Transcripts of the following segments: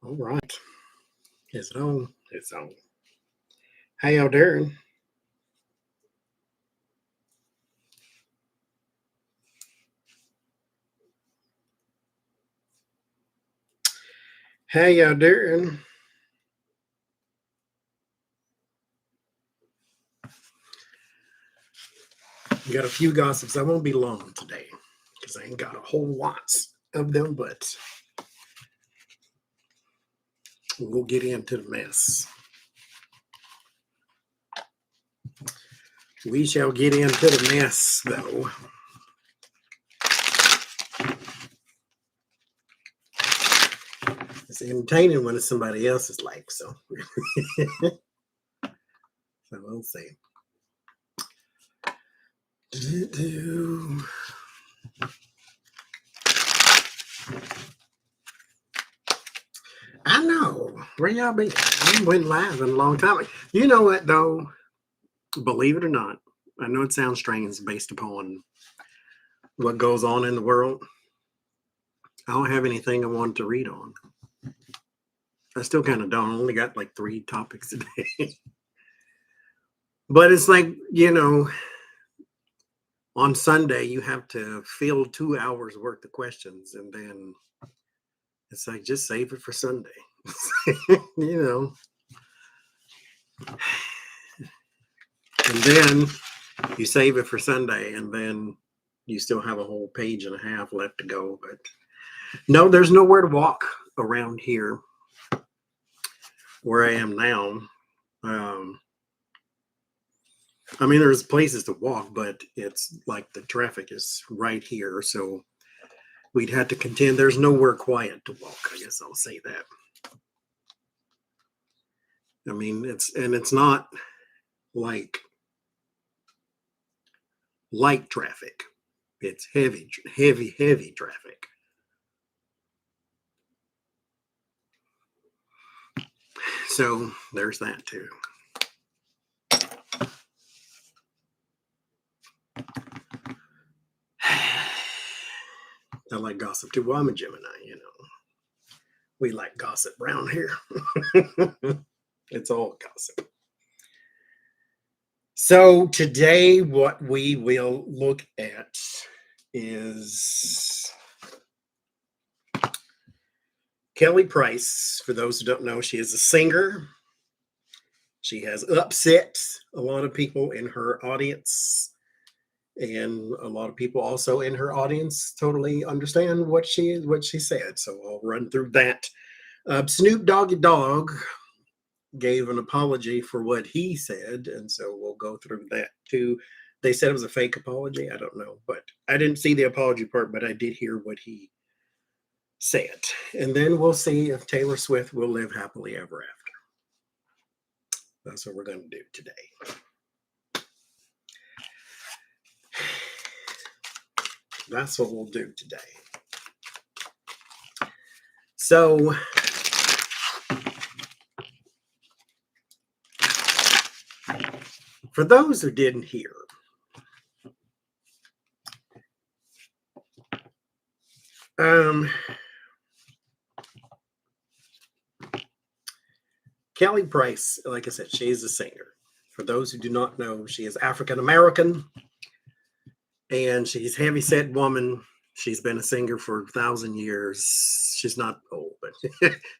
All right. Is it on? It's on. How y'all doing? How y'all doing? We got a few gossips. I won't be long today because I ain't got a whole lot of them, but we'll get into the mess. We shall get into the mess, though. It's entertaining when it's somebody else's life, so we'll see. I know. Where y'all been? I ain't went live in a long time. You know what, though? Believe it or not, I know it sounds strange based upon what goes on in the world. I don't have anything I wanted to read on. I still kind of don't. I only got like 3 topics today. But it's like, on Sunday, you have to fill 2 hours worth of questions. And then it's like, just save it for Sunday. And then you save it for Sunday. And then you still have a whole page and a half left to go. But no, there's nowhere to walk around here where I am now. I mean, there's places to walk, but it's like the traffic is right here. So we'd have to contend. There's nowhere quiet to walk. I guess I'll say that. I mean, it's not like light traffic. It's heavy traffic. So there's that too. I like gossip too. Well, I'm a Gemini, We like gossip around here. It's all gossip. So today, what we will look at is Kelly Price. For those who don't know, she is a singer. She has upset a lot of people in her audience. And a lot of people also in her audience totally understand what she said. So I'll run through that. Snoop Dogg gave an apology for what he said, and so we'll go through that too. They said it was a fake apology. I don't know, but I didn't see the apology part, but I did hear what he said. And then we'll see if Taylor Swift will live happily ever after. That's what we're going to do today. That's what we'll do today. So for those who didn't hear, Kelly Price, like I said, she is a singer. For those who do not know, she is African American, and she's a heavy-set woman. She's been a singer for 1,000 years. She's not old, but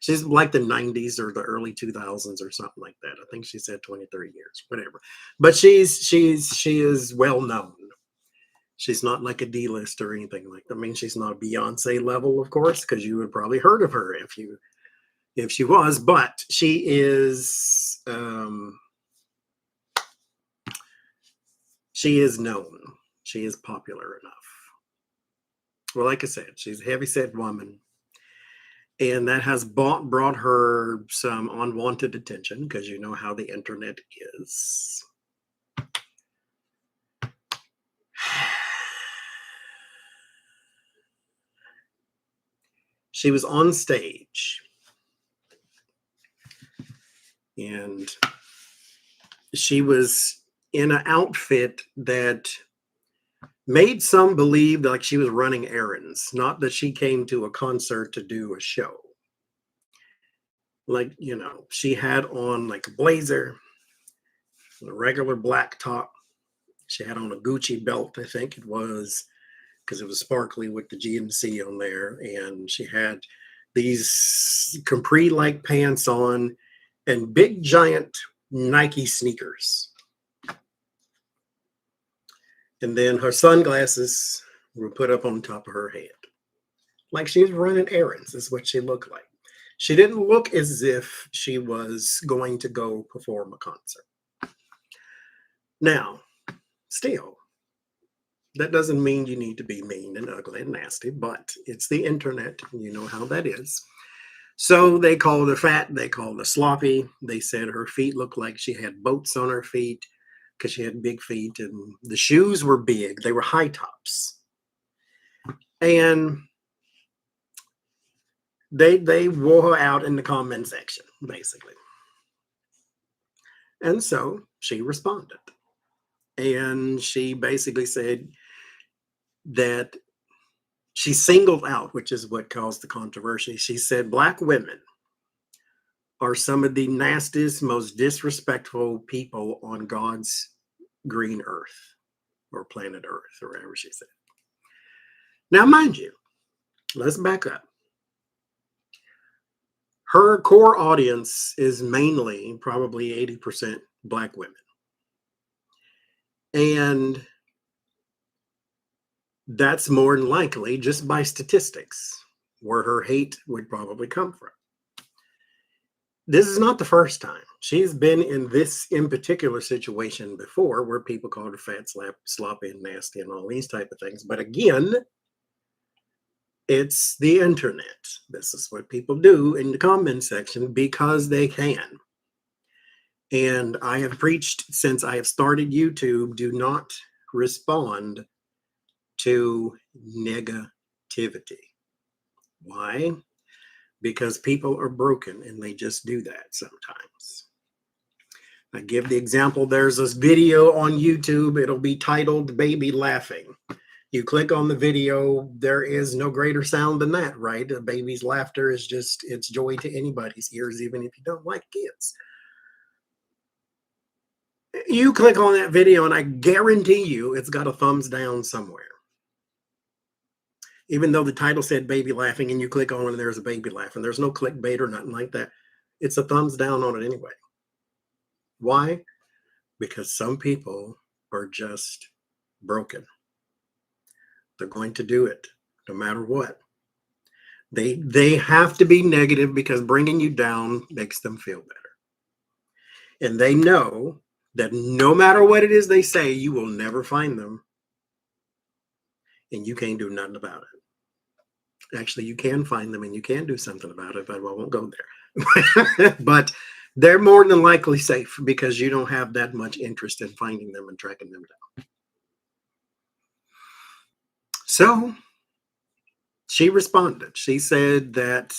she's like the 90s or the early 2000s or something like that. I think she said 23 years, whatever. But she is well known. She's not like a D-list or anything like that. I mean, she's not a Beyonce level, of course, because you would probably heard of her if she was. But she is known. She is popular enough. Well, like I said, she's a heavy-set woman. And that has brought her some unwanted attention because you know how the internet is. She was on stage and she was in an outfit that made some believe like she was running errands, not that she came to a concert to do a show. Like, she had on like a blazer, a regular black top. She had on a Gucci belt, I think it was, because it was sparkly with the GMC on there. And she had these capri like pants on and big giant Nike sneakers. And then her sunglasses were put up on top of her head. Like she was running errands, is what she looked like. She didn't look as if she was going to go perform a concert. Now, still, that doesn't mean you need to be mean and ugly and nasty, but it's the internet, and you know how that is. So they called her fat, they called her sloppy. They said her feet looked like she had boats on her feet because she had big feet, and the shoes were big. They were high tops. And they wore her out in the comment section, basically. And so she responded. And she basically said that she singled out, which is what caused the controversy. She said, Black women are some of the nastiest, most disrespectful people on God's green earth or planet Earth, or whatever she said. Now, mind you, let's back up. Her core audience is mainly probably 80% Black women. And that's more than likely, just by statistics, where her hate would probably come from. This is not the first time. She's been in particular situation before where people called her fat, sloppy, and nasty and all these type of things. But again, it's the internet. This is what people do in the comment section because they can. And I have preached since I have started YouTube, do not respond to negativity. Why? Because people are broken and they just do that sometimes. I give the example, there's this video on YouTube, it'll be titled Baby Laughing. You click on the video, there is no greater sound than that, right? A baby's laughter is just, it's joy to anybody's ears, even if you don't like kids. You click on that video and I guarantee you it's got a thumbs down somewhere. Even though the title said baby laughing and you click on it and there's a baby laughing, there's no clickbait or nothing like that. It's a thumbs down on it anyway. Why? Because some people are just broken. They're going to do it no matter what. They have to be negative because bringing you down makes them feel better. And they know that no matter what it is they say, you will never find them. And you can't do nothing about it. Actually, you can find them and you can do something about it, but I won't go there. But they're more than likely safe because you don't have that much interest in finding them and tracking them down. So she responded. She said that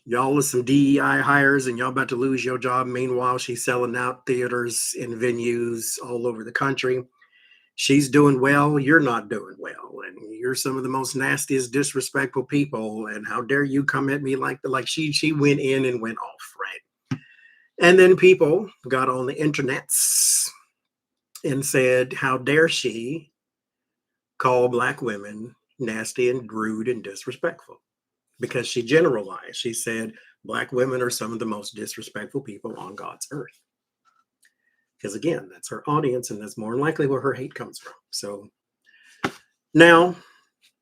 y'all are some DEI hires and y'all about to lose your job. Meanwhile, she's selling out theaters and venues all over the country. She's doing well. You're not doing well. And you're some of the most nastiest, disrespectful people. And how dare you come at me like she went in and went off, right? And then people got on the internets and said, how dare she call Black women nasty and rude and disrespectful? Because she generalized. She said, Black women are some of the most disrespectful people on God's earth. Because again, that's her audience, and that's more than likely where her hate comes from. So now,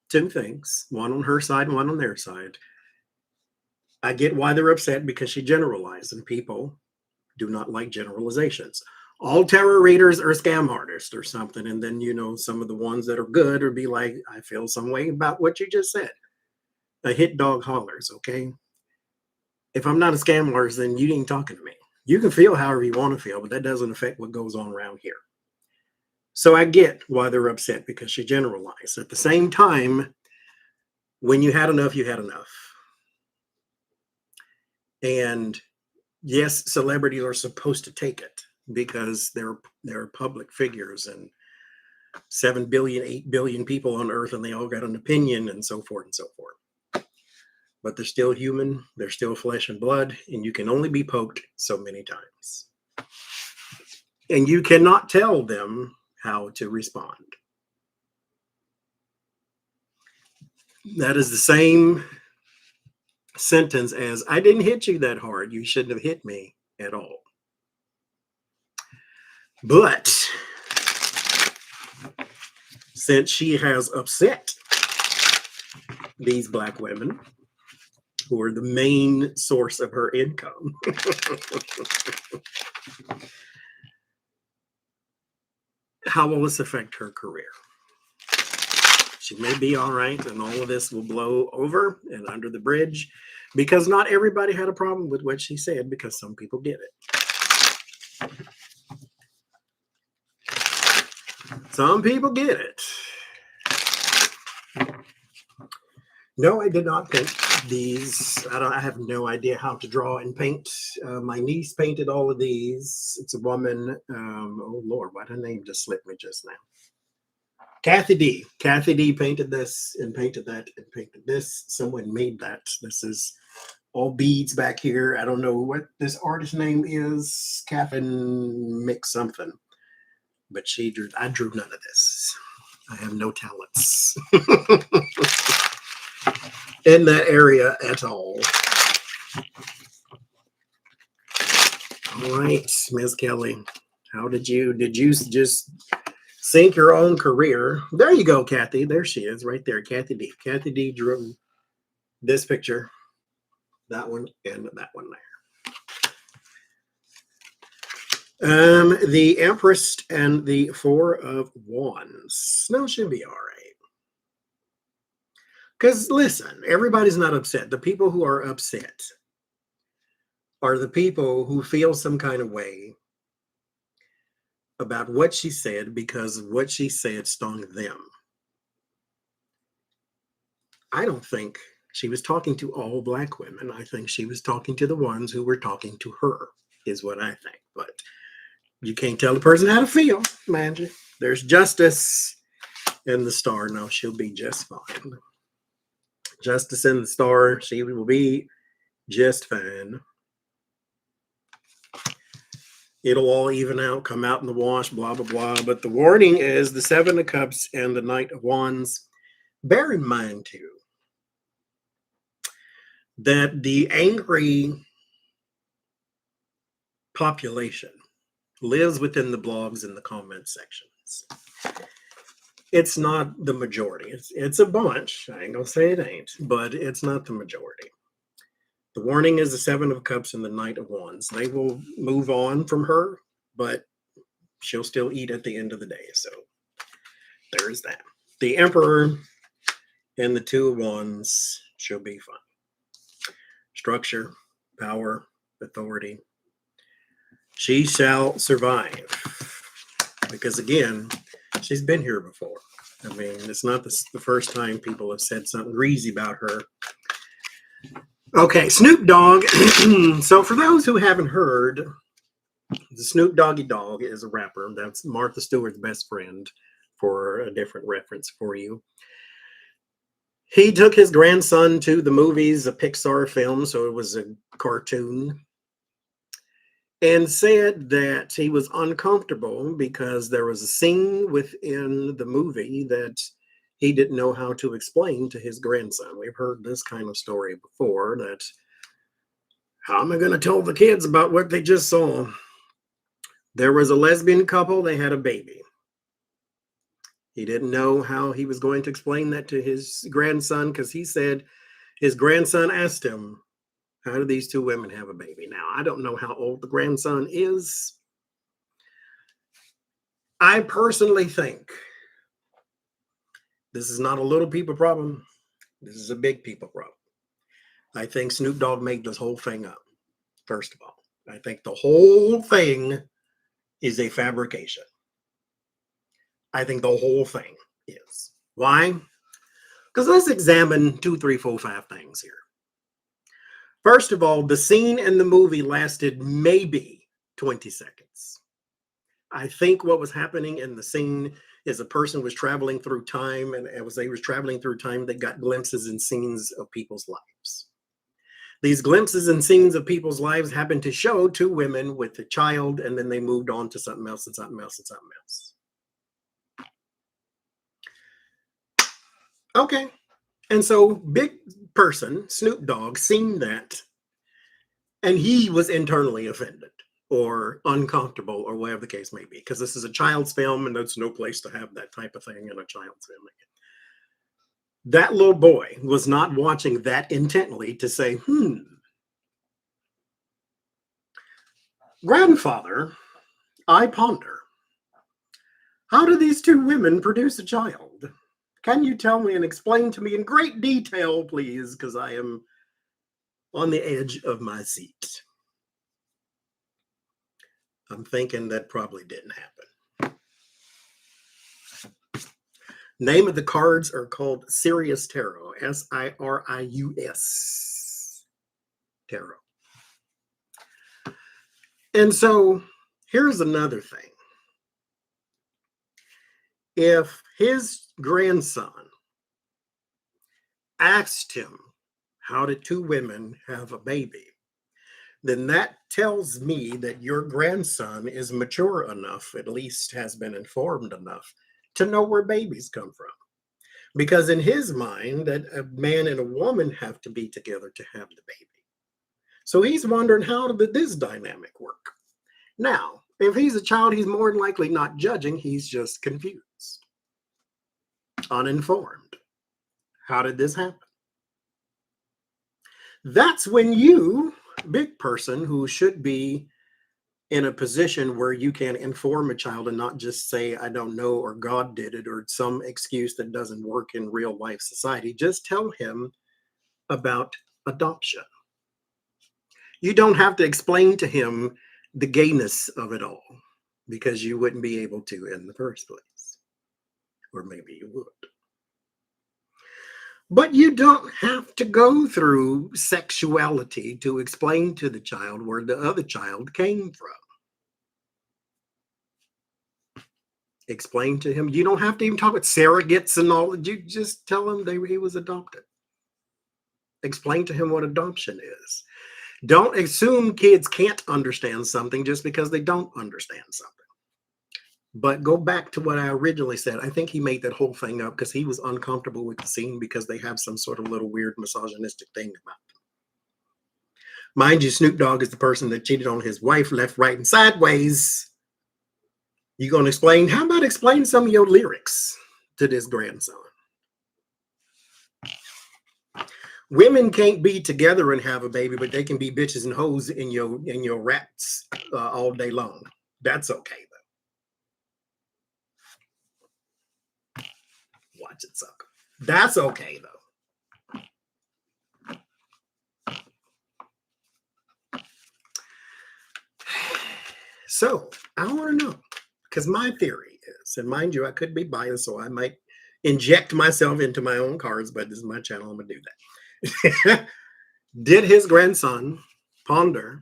two things, one on her side, one on their side. I get why they're upset because she generalized, and people do not like generalizations. All tarot readers are scam artists or something. And then, some of the ones that are good would be like, I feel some way about what you just said. A hit dog hollers, okay? If I'm not a scam artist, then you ain't talking to me. You can feel however you want to feel, but that doesn't affect what goes on around here. So I get why they're upset because she generalized. At the same time, when you had enough, you had enough. And yes, celebrities are supposed to take it because they're public figures and 7 billion, 8 billion people on earth, and they all got an opinion and so forth and so forth. but they're still human. They're still flesh and blood, and you can only be poked so many times. And you cannot tell them how to respond. That is the same sentence as, I didn't hit you that hard. You shouldn't have hit me at all. But since she has upset these Black women, who are the main source of her income, how will this affect her career? She may be all right, and all of this will blow over and under the bridge, because not everybody had a problem with what she said, because some people get it. Some people get it. No, I did not paint these. I have no idea how to draw and paint. My niece painted all of these. It's a woman. Oh Lord, why did her name just slip me just now? Kathy D. Kathy D painted this and painted that and painted this. Someone made that. This is all beads back here. I don't know what this artist's name is. Catherine Mix something. But she drew. I drew none of this. I have no talents in that area at all. All right, Ms. Kelly, how did you just sink your own career? There you go, Kathy. There she is, right there, Kathy D. Kathy D drew this picture, that one, and that one there. The Empress and the Four of Wands. No, she'll be all right. Because listen, everybody's not upset. The people who are upset are the people who feel some kind of way about what she said, because what she said stung them. I don't think she was talking to all Black women. I think she was talking to the ones who were talking to her, is what I think. But you can't tell a person how to feel, man. There's justice in the star. No, she'll be just fine. Justice in the star. She will be just fine. It'll all even out, come out in the wash, blah, blah, blah. But the warning is the Seven of Cups and the Knight of Wands. Bear in mind, too, that the angry population lives within the blogs and the comment sections. It's not the majority. It's a bunch. I ain't gonna say it ain't, but it's not the majority. The warning is the Seven of Cups and the Knight of Wands. They will move on from her, but she'll still eat at the end of the day. So there's that. The Emperor and the Two of Wands, she'll be fine. Structure, power, authority. She shall survive. Because again, she's been here before. I mean, it's not the first time people have said something greasy about her. Okay, Snoop Dogg. So for those who haven't heard, the Snoop Doggy Dogg is a rapper. That's Martha Stewart's best friend, for a different reference for you. He took his grandson to the movies, a Pixar film, so it was a cartoon, and said that he was uncomfortable because there was a scene within the movie that he didn't know how to explain to his grandson. We've heard this kind of story before, that how am I going to tell the kids about what they just saw? There was a lesbian couple, they had a baby. He didn't know how he was going to explain that to his grandson, because he said his grandson asked him, how do these two women have a baby? Now, I don't know how old the grandson is. I personally think this is not a little people problem. This is a big people problem. I think Snoop Dogg made this whole thing up, first of all. I think the whole thing is a fabrication. I think the whole thing is. Why? Because let's examine 2, 3, 4, 5 things here. First of all, the scene in the movie lasted maybe 20 seconds. I think what was happening in the scene is a person was traveling through time, and as they were traveling through time, they got glimpses and scenes of people's lives. These glimpses and scenes of people's lives happened to show two women with a child, and then they moved on to something else and something else and something else. Okay. And so big person, Snoop Dogg, seen that, and he was internally offended or uncomfortable or whatever the case may be, because this is a child's film and there's no place to have that type of thing in a child's film. That little boy was not watching that intently to say, grandfather, I ponder, how do these two women produce a child? Can you tell me and explain to me in great detail, please? Because I am on the edge of my seat. I'm thinking that probably didn't happen. Name of the cards are called Sirius Tarot, Sirius Tarot. And so here's another thing. If his grandson asked him, how did two women have a baby? Then that tells me that your grandson is mature enough, at least has been informed enough, to know where babies come from. Because in his mind, that a man and a woman have to be together to have the baby. So he's wondering, how did this dynamic work? Now, if he's a child, he's more than likely not judging. He's just confused, uninformed. How did this happen? That's when you, big person who should be in a position where you can inform a child and not just say, I don't know, or God did it, or some excuse that doesn't work in real life society. Just tell him about adoption. You don't have to explain to him the gayness of it all, because you wouldn't be able to in the first place. Or maybe you would. But you don't have to go through sexuality to explain to the child where the other child came from. Explain to him. You don't have to even talk about surrogates and all. You just tell him he was adopted. Explain to him what adoption is. Don't assume kids can't understand something just because they don't understand something. But go back to what I originally said. I think he made that whole thing up because he was uncomfortable with the scene because they have some sort of little weird misogynistic thing about them. Mind you, Snoop Dogg is the person that cheated on his wife left, right, and sideways. You going to explain? How about explain some of your lyrics to this grandson? Women can't be together and have a baby, but they can be bitches and hoes in your raps all day long. That's okay, though. Watch it suck. That's okay, though. So I want to know, because my theory is, and mind you, I could be biased, so I might inject myself into my own cards, but this is my channel. I'm going to do that. Did his grandson ponder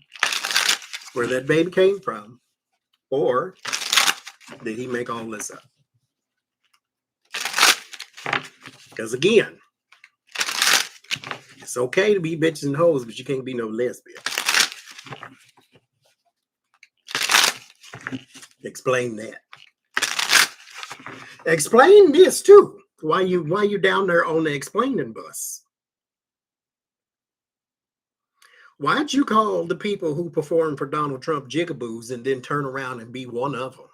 where that baby came from, or did he make all this up? Because again, it's okay to be bitches and hoes, but you can't be no lesbian. Explain that. Explain this too. Why you down there on the explaining bus? Why'd you call the people who performed for Donald Trump jigaboos and then turn around and be one of them?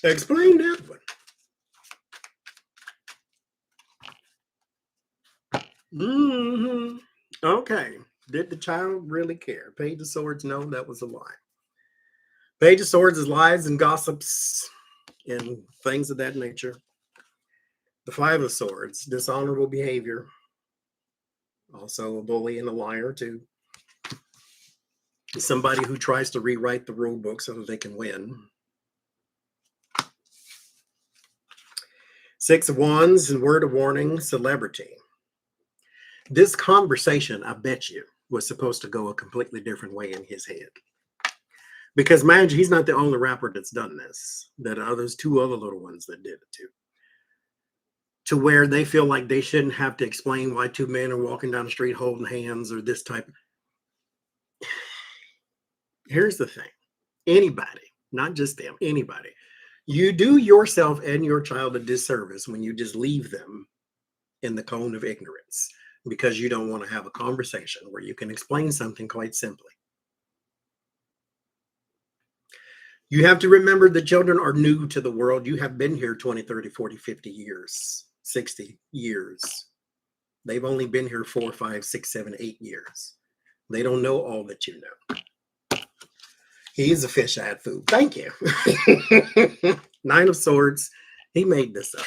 Explain that one. Okay. Did the child really care? Page of Swords, no, that was a lie. Page of Swords is lies and gossips and things of that nature. The Five of Swords, dishonorable behavior. Also a bully and a liar too. Somebody who tries to rewrite the rule book so that they can win. Six of Wands and word of warning, celebrity. This conversation, I bet you, was supposed to go a completely different way in his head. Because mind you, he's not the only rapper that's done this. There's two other little ones that did it too. To where they feel like they shouldn't have to explain why two men are walking down the street holding hands or this type. Here's the thing. Anybody, not just them, anybody. You do yourself and your child a disservice when you just leave them in the cone of ignorance because you don't want to have a conversation where you can explain something quite simply. You have to remember the children are new to the world. You have been here 20, 30, 40, 50 years, 60 years. They've only been here 4, 5, 6, 7, 8 years. They don't know all that you know. He's a fish-eyed fool. Thank you. 9 of Swords. He made this up.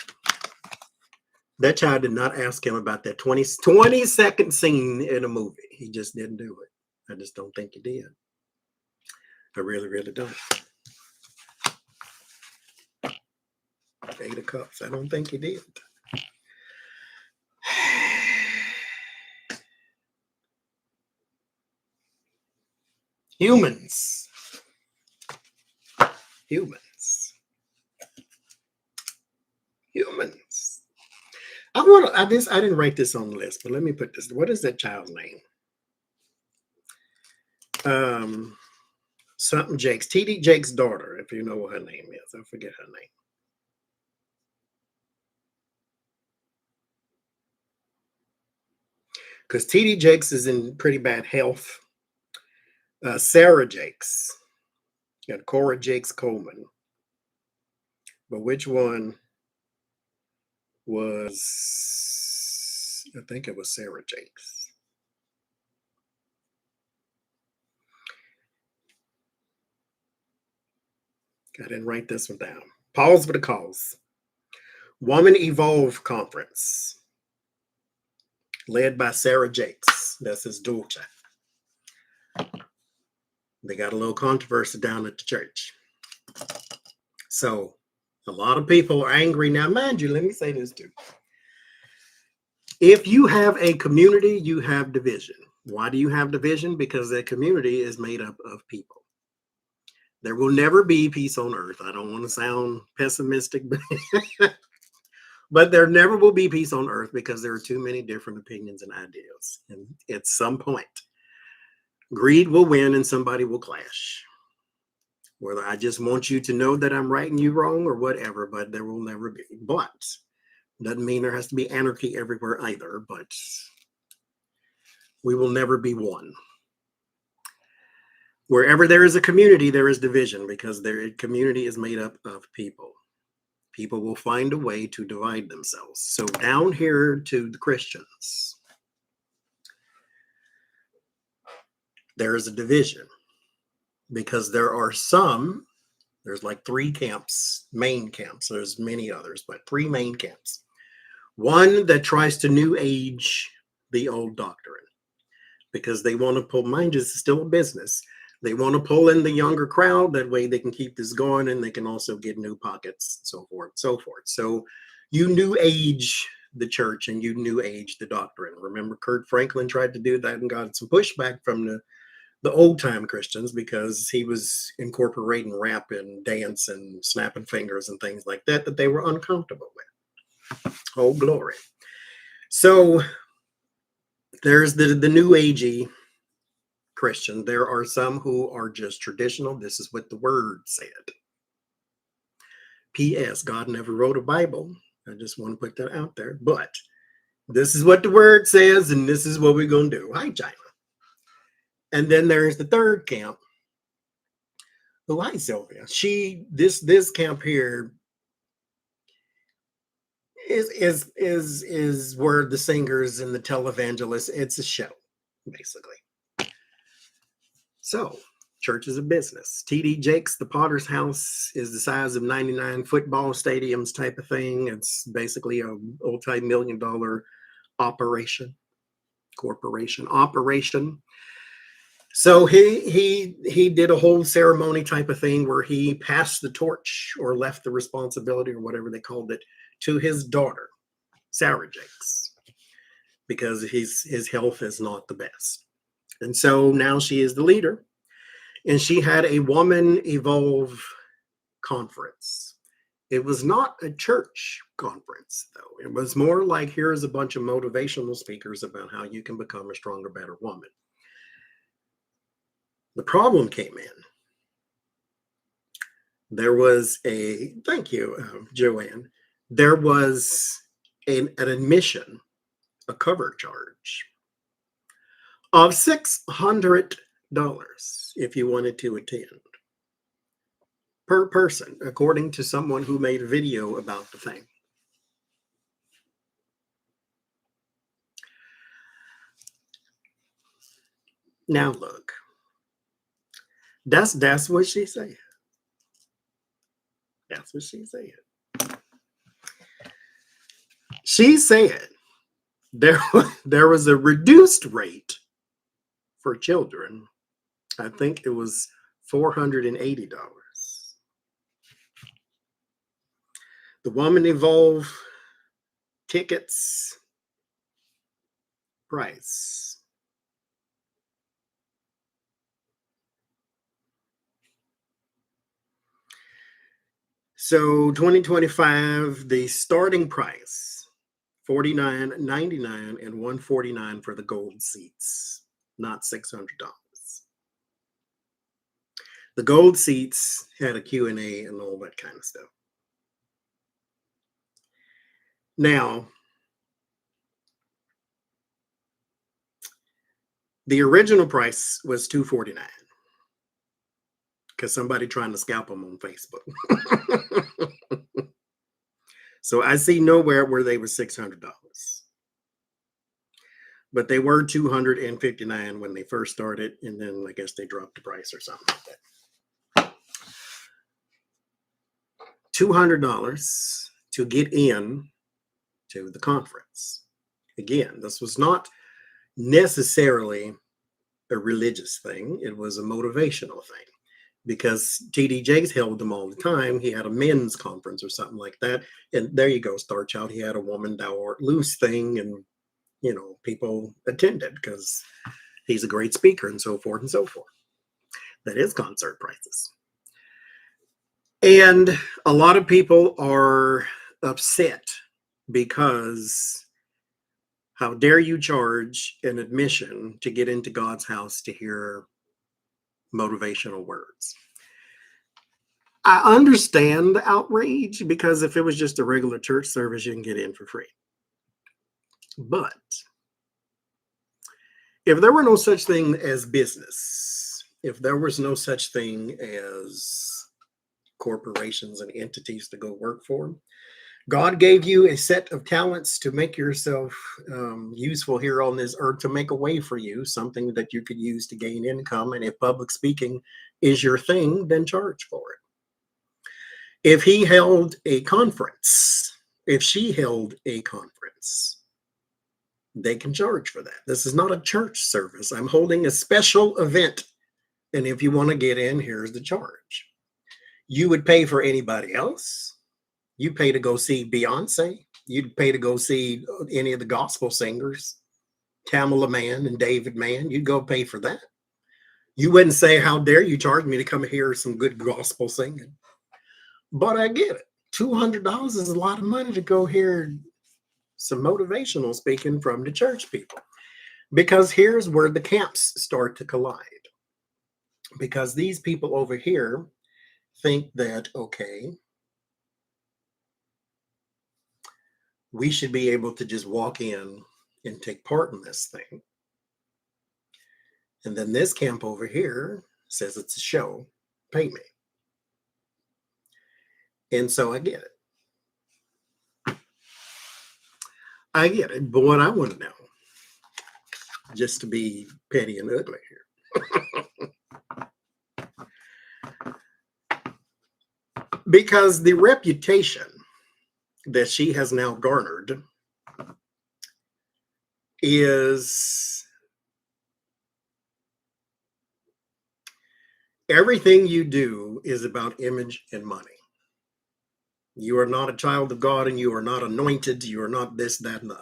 That child did not ask him about that 20-second scene in a movie. He just didn't do it. I just don't think he did. I really, really don't. 8 of Cups. I don't think he did. Humans. I didn't write this on the list, but let me put this. What is that child's name? Something Jakes. TD Jakes' daughter, if you know what her name is. I forget her name. Because TD Jakes is in pretty bad health. Sarah Jakes. You got Cora Jakes Coleman. But which one was, I think it was Sarah Jakes. I didn't write this one down. Pause for the cause. Woman Evolve Conference. Led by Sarah Jakes. That's his daughter. They got a little controversy down at the church. So a lot of people are angry. Now, mind you, let me say this too. If you have a community, you have division. Why do you have division? Because that community is made up of people. There will never be peace on earth. I don't want to sound pessimistic, but there never will be peace on earth because there are too many different opinions and ideas. And at some point, greed will win and somebody will clash. Whether I just want you to know that I'm right and you wrong or whatever, but there will never be. But doesn't mean there has to be anarchy everywhere either, but we will never be one. Wherever there is a community, there is division because their community is made up of people. People will find a way to divide themselves. So down here to the Christians, there is a division because there are some, there's like 3 camps, main camps. There's many others, but 3 main camps. One that tries to new age the old doctrine because they want to pull, mind you, it's still a business. They want to pull in the younger crowd. That way they can keep this going and they can also get new pockets, so forth, so forth. So you new age the church and you new age the doctrine. Remember, Kurt Franklin tried to do that and got some pushback from the old time Christians because he was incorporating rap and dance and snapping fingers and things like that they were uncomfortable with. Oh, glory. So there's the new agey Christian. There are some who are just traditional. This is what the word said. P.S. God never wrote a Bible. I just want to put that out there. But this is what the word says, and this is what we're going to do. Hi, China. And then there's the third camp. Oh, hi, Sylvia. This camp here is where the singers and the televangelists, it's a show, basically. So, church is a business. TD Jakes, the Potter's House, is the size of 99 football stadiums type of thing. It's basically a multi-million-dollar operation. So he did a whole ceremony type of thing where he passed the torch or left the responsibility or whatever they called it to his daughter, Sarah Jakes, because his health is not the best. And so now she is the leader. And she had a Woman Evolve conference. It was not a church conference, though. It was more like, here's a bunch of motivational speakers about how you can become a stronger, better woman. The problem came in. There was a, thank you, Joanne. There was an admission, a cover charge of $600 if you wanted to attend per person, according to someone who made a video about the thing. Now look, that's what she said. That's what she said. She said there was a reduced rate for children. I think it was $480. The Woman Evolve tickets price. So 2025, the starting price, $49.99 and $149 for the gold seats, not $600. The gold seats had a Q&A and all that kind of stuff. Now, the original price was $249 because somebody trying to scalp them on Facebook. So I see nowhere where they were $600. But they were $259 when they first started, and then I guess they dropped the price or something like that. $200 to get in to the conference. Again, this was not necessarily a religious thing. It was a motivational thing, because TD Jakes held them all the time. He had a men's conference or something like that. And there you go, Star Child. He had a Woman Thou Art Loose thing, and people attended because he's a great speaker and so forth and so forth. That is concert prices. And a lot of people are upset because how dare you charge an admission to get into God's house to hear motivational words. I understand the outrage, because if it was just a regular church service, you can get in for free. But if there were no such thing as business, if there was no such thing as corporations and entities to go work for, God gave you a set of talents to make yourself useful here on this earth, to make a way for you, something that you could use to gain income. And if public speaking is your thing, then charge for it. If he held a conference, if she held a conference, they can charge for that. This is not a church service. I'm holding a special event. And if you want to get in, here's the charge. You would pay for anybody else. You pay to go see Beyonce. You'd pay to go see any of the gospel singers, Tamala Mann and David Mann. You'd go pay for that. You wouldn't say, how dare you charge me to come hear some good gospel singing? But I get it. $200 is a lot of money to go hear some motivational speaking from the church people. Because here's where the camps start to collide. Because these people over here think that, okay, we should be able to just walk in and take part in this thing. And then this camp over here says it's a show, pay me. And so I get it. I get it. But what I want to know, just to be petty and ugly here, because the reputation that she has now garnered is everything you do is about image and money. You are not a child of God, and you are not anointed. You are not this, that, and the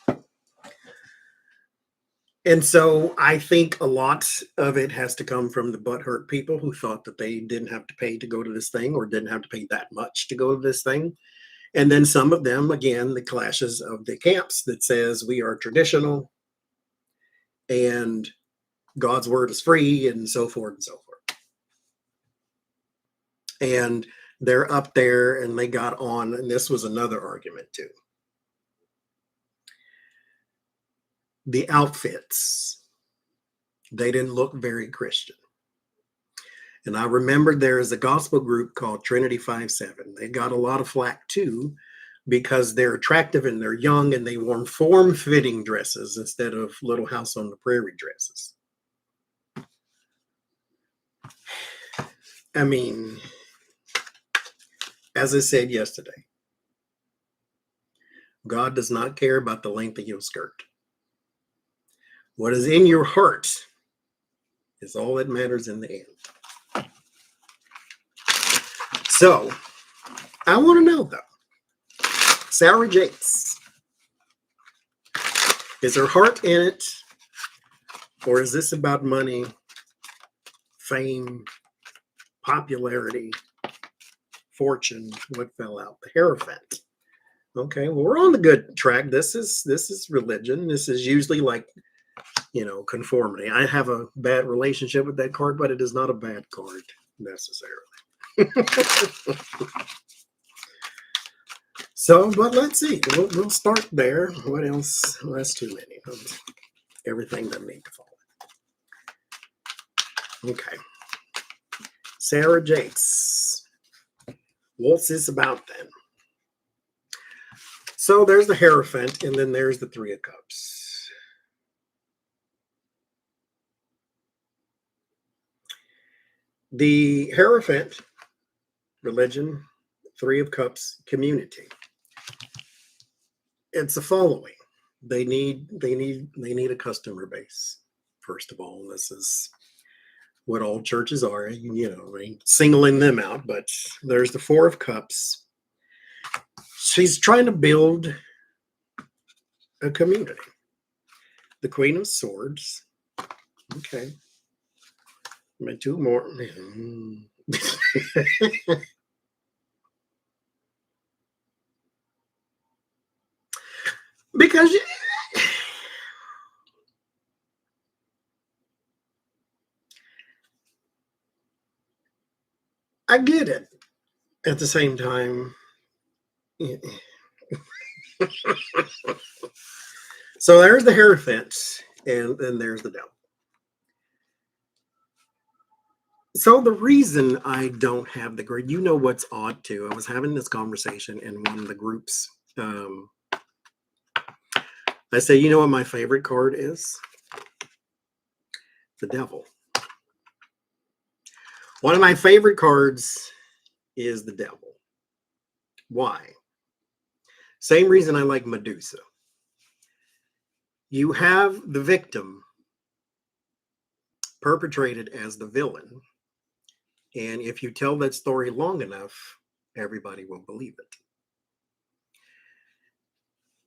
other. And so I think a lot of it has to come from the butthurt people who thought that they didn't have to pay to go to this thing or didn't have to pay that much to go to this thing. And then some of them, again, the clashes of the camps that says we are traditional and God's word is free and so forth and so forth. And they're up there and they got on, and this was another argument too. The outfits, they didn't look very Christian. And I remember there is a gospel group called Trinity 5-7. They got a lot of flack too because they're attractive and they're young and they wore form-fitting dresses instead of Little House on the Prairie dresses. I mean, as I said yesterday, God does not care about the length of your skirt. What is in your heart is all that matters in the end. So, I want to know though, Sarah Jakes, is her heart in it, or is this about money, fame, popularity, fortune? What fell out? The Hierophant. Okay, well, we're on the good track. This is religion. This is usually like, conformity. I have a bad relationship with that card, but it is not a bad card necessarily. So, but let's see. We'll start there. What else? Well, that's too many. Everything that need to fall. Okay. Sarah Jakes. What's this about then? So there's the Hierophant, and then there's the Three of Cups. The Hierophant, religion, Three of Cups, community. It's the following. They need a customer base. First of all, this is what all churches are. Singling them out, but there's the Four of Cups. She's trying to build a community. The Queen of Swords. Okay. Two more. Because I get it. At the same time, so there's the Hierophant, and then there's the devil. So the reason I don't have the grade, what's odd too. I was having this conversation in one of the groups. I say, you know what my favorite card is? The devil. One of my favorite cards is the devil. Why? Same reason I like Medusa. You have the victim perpetrated as the villain. And if you tell that story long enough, everybody will believe it.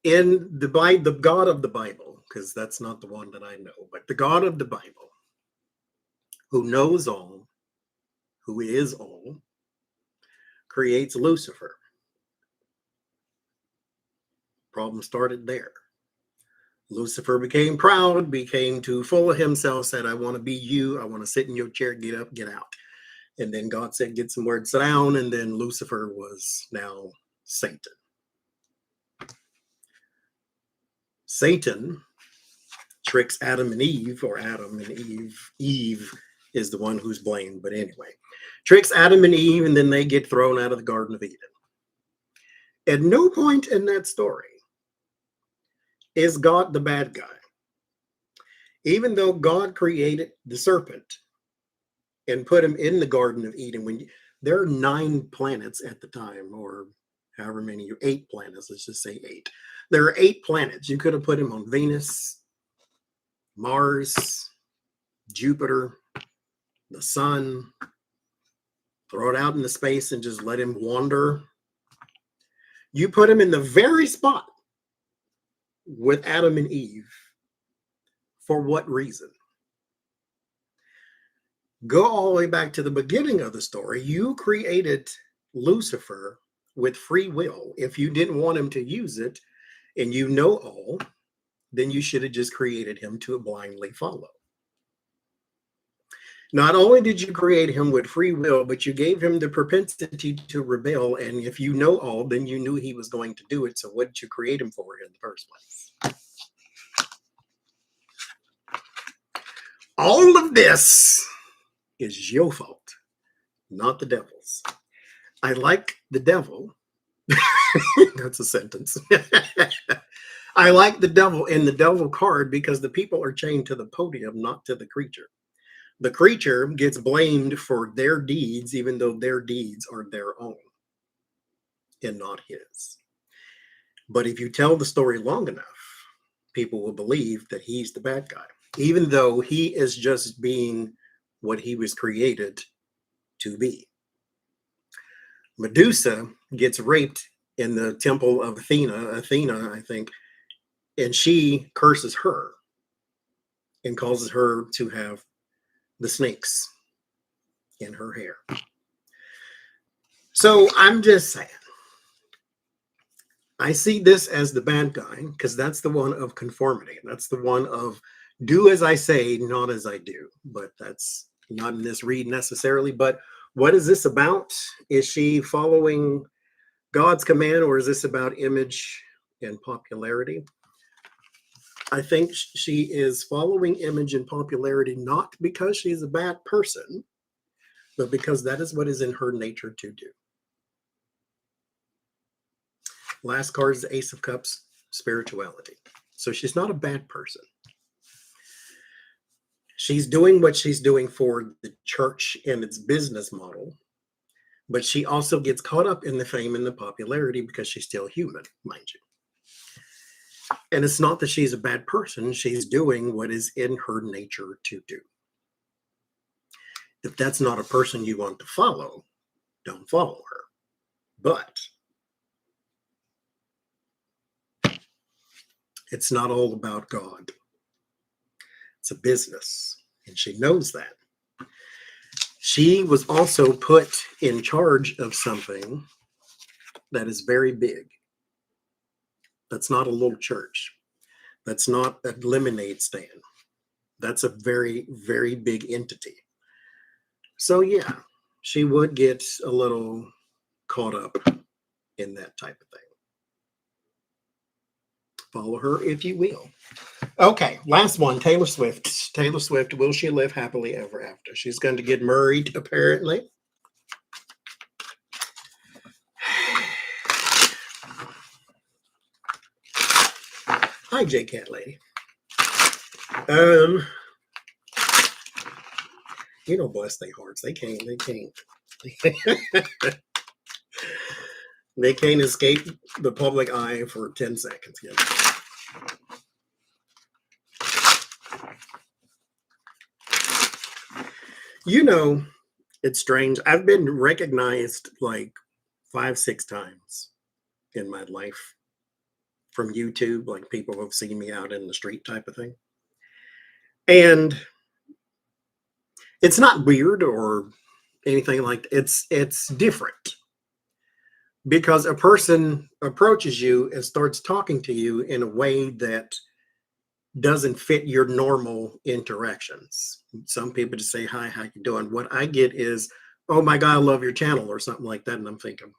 In the God of the Bible, because that's not the one that I know, but the God of the Bible, who knows all, who is all, creates Lucifer. Problem started there. Lucifer became proud, became too full of himself, said, I want to be you. I want to sit in your chair, get up, get out. And then God said, get some words down. And then Lucifer was now Satan. Satan tricks Adam and Eve, or Adam and Eve. Eve is the one who's blamed. But anyway, tricks Adam and Eve, and then they get thrown out of the Garden of Eden. At no point in that story is God the bad guy. Even though God created the serpent and put him in the Garden of Eden, there are 9 planets at the time, or however many, 8 planets, let's just say 8. There are 8 planets. You could have put him on Venus, Mars, Jupiter, the sun, throw it out into space and just let him wander. You put him in the very spot with Adam and Eve For what reason? Go all the way back to the beginning of the story. You created Lucifer with free will. If you didn't want him to use it and you know all, then you should have just created him to blindly follow. Not only did you create him with free will, but you gave him the propensity to rebel. And if you know all, then you knew he was going to do it. So what did you create him for in the first place? All of this is your fault, not the devil's. I like the devil. That's a sentence. I like the devil in the devil card because the people are chained to the podium, not to the creature. The creature gets blamed for their deeds, even though their deeds are their own and not his. But if you tell the story long enough, people will believe that he's the bad guy, even though he is just being what he was created to be. Medusa gets raped in the temple of Athena, I think, and she curses her and causes her to have the snakes in her hair. So I'm just saying, I see this as the bad guy because that's the one of conformity. That's the one of do as I say, not as I do. But that's not in this read necessarily. But what is this about? Is she following God's command, or is this about image and popularity? I think she is following image and popularity not because she's a bad person, but because that is what is in her nature to do. Last card is the Ace of Cups, spirituality. So she's not a bad person. She's doing what she's doing for the church and its business model, but she also gets caught up in the fame and the popularity because she's still human, mind you. And it's not that she's a bad person. She's doing what is in her nature to do. If that's not a person you want to follow, don't follow her. But it's not all about God. It's a business, and she knows that. She was also put in charge of something that is very big. That's not a little church. That's not a lemonade stand. That's a very, very big entity. So yeah, she would get a little caught up in that type of thing. Follow her if you will. Okay, last one, Taylor Swift. Taylor Swift, will she live happily ever after? She's going to get married, apparently. Hi, J Cat Lady. Bless their hearts. They can't. They can't escape the public eye for 10 seconds. It's strange. I've been recognized like 5-6 times in my life from YouTube, like people have seen me out in the street type of thing. And it's not weird or anything like that. It's different. Because a person approaches you and starts talking to you in a way that doesn't fit your normal interactions. Some people just say, hi, how you doing? What I get is, oh my God, I love your channel or something like that. And I'm thinking,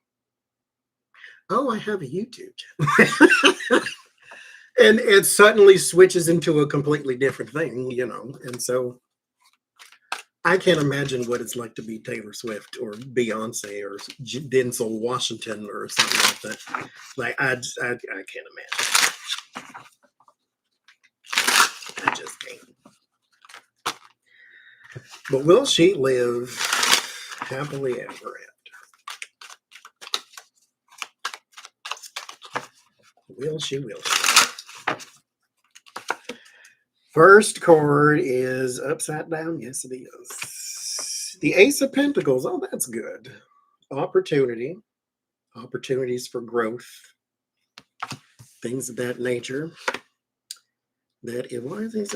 oh, I have a YouTube channel. And it suddenly switches into a completely different thing, And so I can't imagine what it's like to be Taylor Swift or Beyonce or Denzel Washington or something like that. Like I can't imagine. I just can't. But will she live happily ever after? Will she? First card is upside down. Yes, it is. The Ace of Pentacles. Oh, that's good. Opportunity. Opportunities for growth. Things of that nature. That it was. It's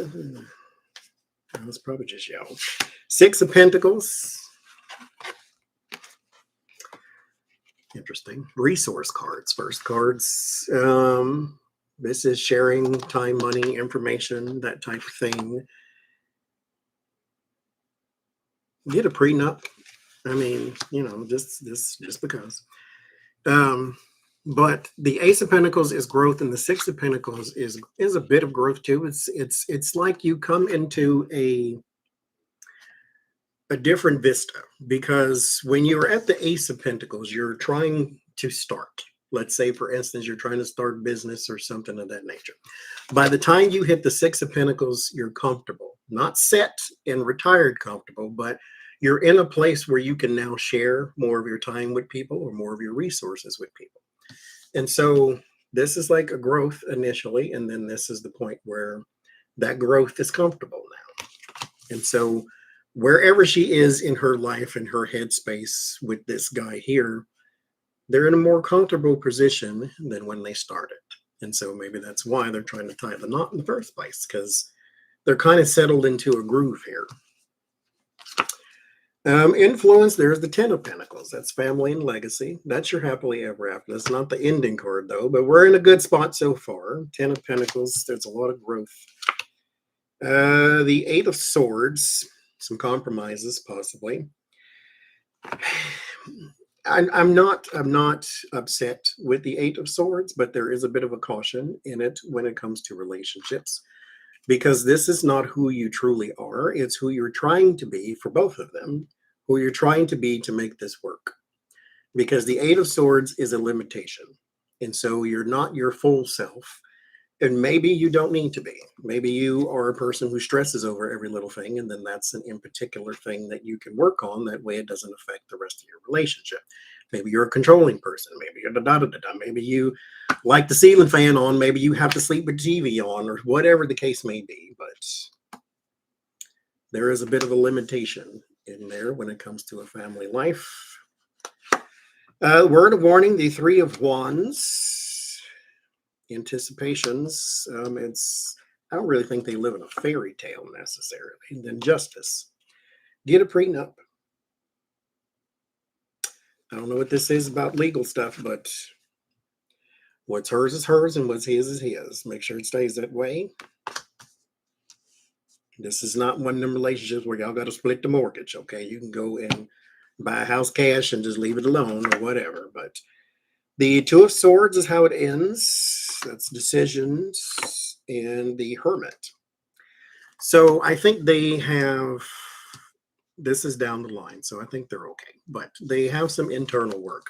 probably just y'all. Six of Pentacles. Interesting. Resource cards. First cards. This is sharing time, money, information, that type of thing. Get a prenup. I mean, just because. But the Ace of Pentacles is growth, and the Six of Pentacles is a bit of growth too. It's like you come into a different vista, because when you're at the Ace of Pentacles, you're trying to start. Let's say, for instance, you're trying to start business or something of that nature. By the time you hit the Six of Pentacles, you're comfortable, not set and retired comfortable, but you're in a place where you can now share more of your time with people or more of your resources with people. And so this is like a growth initially, and then this is the point where that growth is comfortable now. And so wherever she is in her life and her headspace with this guy here, they're in a more comfortable position than when they started. And so maybe that's why they're trying to tie the knot in the first place, because they're kind of settled into a groove here. Influence, there's the Ten of Pentacles. That's family and legacy. That's your happily ever after. That's not the ending card, though, but we're in a good spot so far. Ten of Pentacles, there's a lot of growth. The Eight of Swords, some compromises, possibly. I'm not upset with the Eight of Swords, but there is a bit of a caution in it when it comes to relationships, because this is not who you truly are. It's who you're trying to be for both of them, who you're trying to be to make this work. Because the Eight of Swords is a limitation. And so you're not your full self. And maybe you don't need to be. Maybe you are a person who stresses over every little thing, and then that's an in particular thing that you can work on. That way it doesn't affect the rest of your relationship. Maybe you're a controlling person. Maybe you're da-da-da-da-da. Maybe you like the ceiling fan on. Maybe you have to sleep with TV on, or whatever the case may be. But there is a bit of a limitation in there when it comes to a family life. Word of warning, the Three of Wands. Anticipations. I don't really think they live in a fairy tale necessarily. And then Justice. Get a prenup. I don't know what this is about legal stuff, but what's hers is hers and what's his is his. Make sure it stays that way. This is not one of them relationships where y'all got to split the mortgage, okay? You can go and buy a house cash and just leave it alone or whatever. But the Two of Swords is how it ends. That's decisions. And the Hermit. So I think they have, this is down the line, so I think they're okay. But they have some internal work,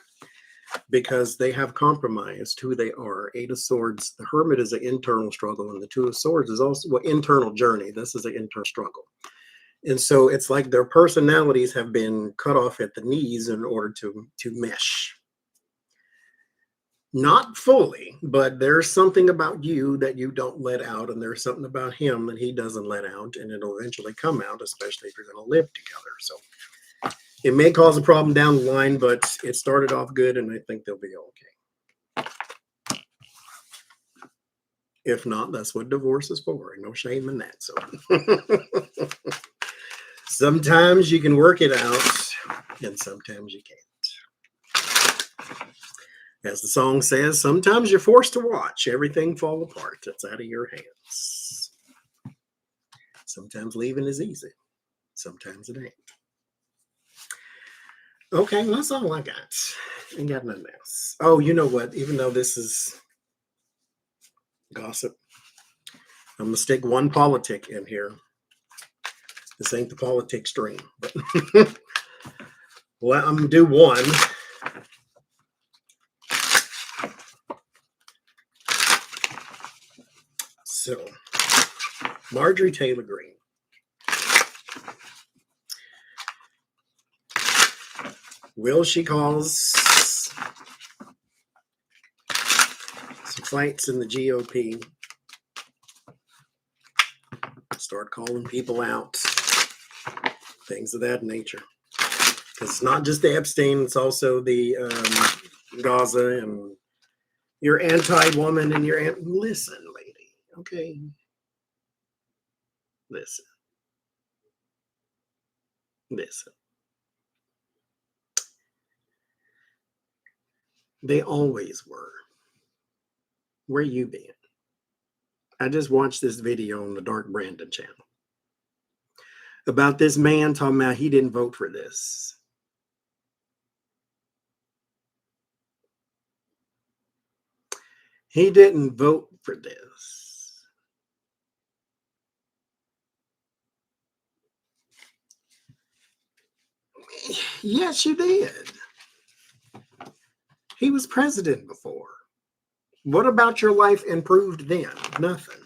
because they have compromised who they are. Eight of Swords, the Hermit is an internal struggle, and the Two of Swords is also an internal journey. This is an internal struggle. And so it's like their personalities have been cut off at the knees in order to mesh. Not fully, but there's something about you that you don't let out, and there's something about him that he doesn't let out, and it'll eventually come out, especially if you're going to live together. So it may cause a problem down the line, but it started off good, and I think they'll be okay. If not, that's what divorce is for. No shame in that. So sometimes you can work it out, and sometimes you can't. As the song says, sometimes you're forced to watch everything fall apart. It's out of your hands. Sometimes leaving is easy. Sometimes it ain't. Okay, that's all I got. Ain't got nothing else. Oh, you know what? Even though this is gossip, I'm going to stick one politic in here. This ain't the politics stream. But well, I'm going to do one. So, Marjorie Taylor Greene. Will she cause some fights in the GOP? Start calling people out. Things of that nature. Because it's not just the Epstein, it's also the Gaza, and you're anti-woman and you're listen, lady, okay? Listen. Listen. They always were. Where you been? I just watched this video on the Dark Brandon channel about this man talking about he didn't vote for this. He didn't vote for this. Yes, you did. He was president before. What about your life improved then? Nothing.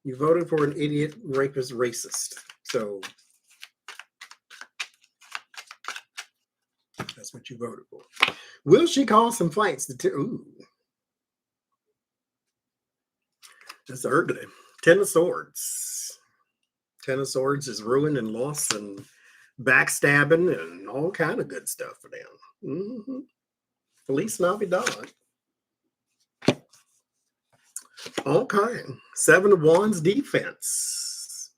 You voted for an idiot, rapist, racist. So that's what you voted for. Will she cause some fights? Ooh. That's ugly. Ten of Swords. Ten of Swords is ruin and loss and backstabbing and all kind of good stuff for them. Felice Navidad. Okay. Seven of Wands defense.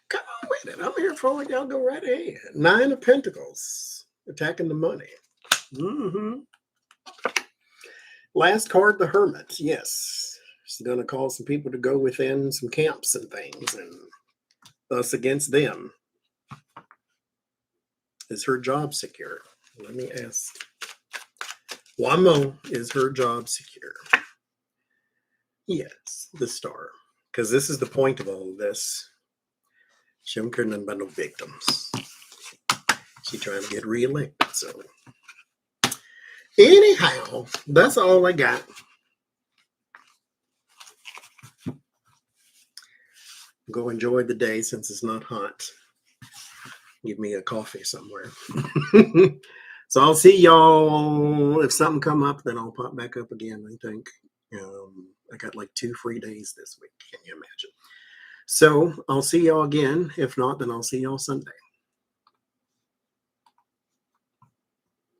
Come on with it. I'm here for it. Y'all go right ahead. Nine of Pentacles. Attacking the money. Last card, the Hermit. Yes. She's going to cause some people to go within some camps and things. And us against them. Is her job secure? Let me ask. One more. Is her job secure? Yes, the Star. Because this is the point of all of this. She don't care nothing about no victims. She trying to get reelected. So anyhow, that's all I got. Go enjoy the day since it's not hot. Give me a coffee somewhere. So I'll see y'all. If something come up, then I'll pop back up again, I think. I got like 2 free days this week. Can you imagine? So I'll see y'all again. If not, then I'll see y'all Sunday.